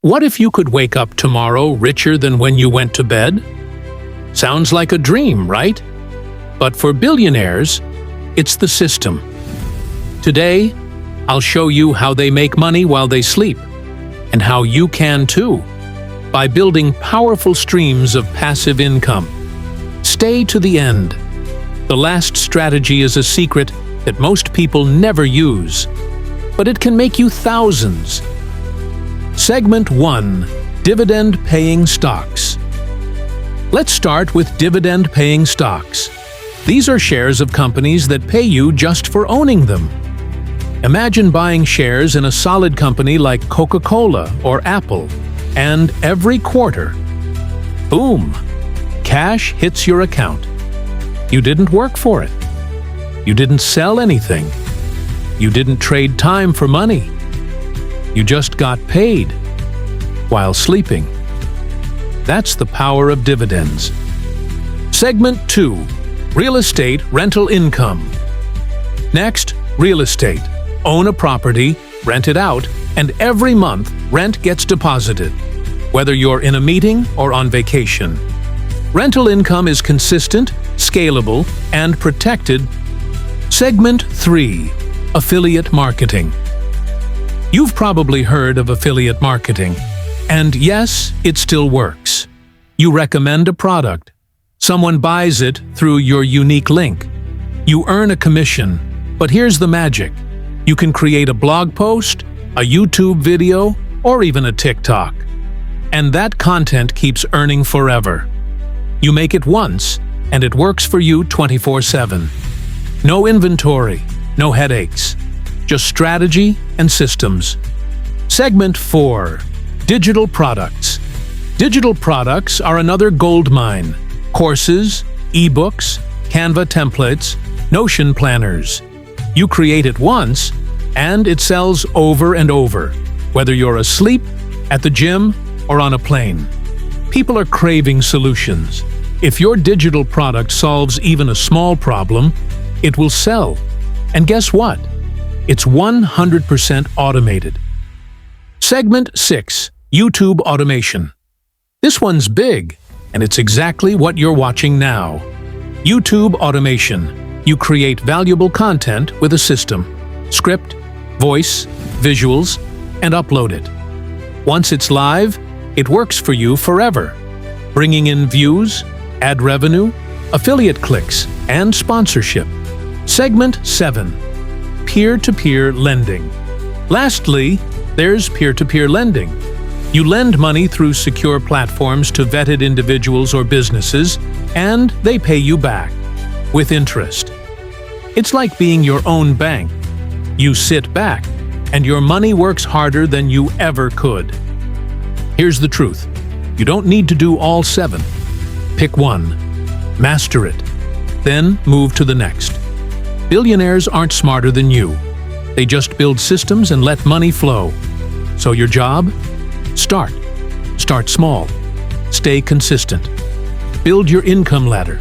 What if you could wake up tomorrow richer than when you went to bed? Sounds like a dream, right? But for billionaires, it's the system. Today, I'll show you how they make money while they sleep, and how you can too, by building powerful streams of passive income. Stay to the end. The last strategy is a secret that most people never use, but it can make you thousands. Segment 1. Dividend-paying stocks. Let's start with dividend-paying stocks. These are shares of companies that pay you just for owning them. Imagine buying shares in a solid company like Coca-Cola or Apple, and every quarter, boom, cash hits your account. You didn't work for it. You didn't sell anything. You didn't trade time for money. You just got paid while sleeping. That's the power of dividends. Segment 2. Real estate rental income. Next, real estate. Own a property, rent it out, and every month rent gets deposited, whether you're in a meeting or on vacation. Rental income is consistent, scalable, and protected. Segment 3. Affiliate marketing. You've probably heard of affiliate marketing. And yes, it still works. You recommend a product. Someone buys it through your unique link. You earn a commission. But here's the magic. You can create a blog post, a YouTube video, or even a TikTok. And that content keeps earning forever. You make it once, and it works for you 24/7. No inventory, no headaches. Just strategy and systems. Segment 4. Digital products. Digital products are another gold mine. Courses, ebooks, Canva templates, Notion planners. You create it once, and it sells over and over, whether you're asleep, at the gym, or on a plane. People are craving solutions. If your digital product solves even a small problem, it will sell. And guess what? It's 100% automated. Segment 6. YouTube automation. This one's big, and it's exactly what you're watching now. YouTube automation. You create valuable content with a system, script, voice, visuals, and upload it. Once it's live, it works for you forever, bringing in views, ad revenue, affiliate clicks, and sponsorship. Segment 7. Peer-to-peer lending. Lastly, there's peer-to-peer lending. You lend money through secure platforms to vetted individuals or businesses, and they pay you back with interest. It's like being your own bank. You sit back, and your money works harder than you ever could. Here's the truth. You don't need to do all 7. Pick one. Master it. Then move to the next. Billionaires aren't smarter than you. They just build systems and let money flow. So your job? Start. Start small. Stay consistent. Build your income ladder.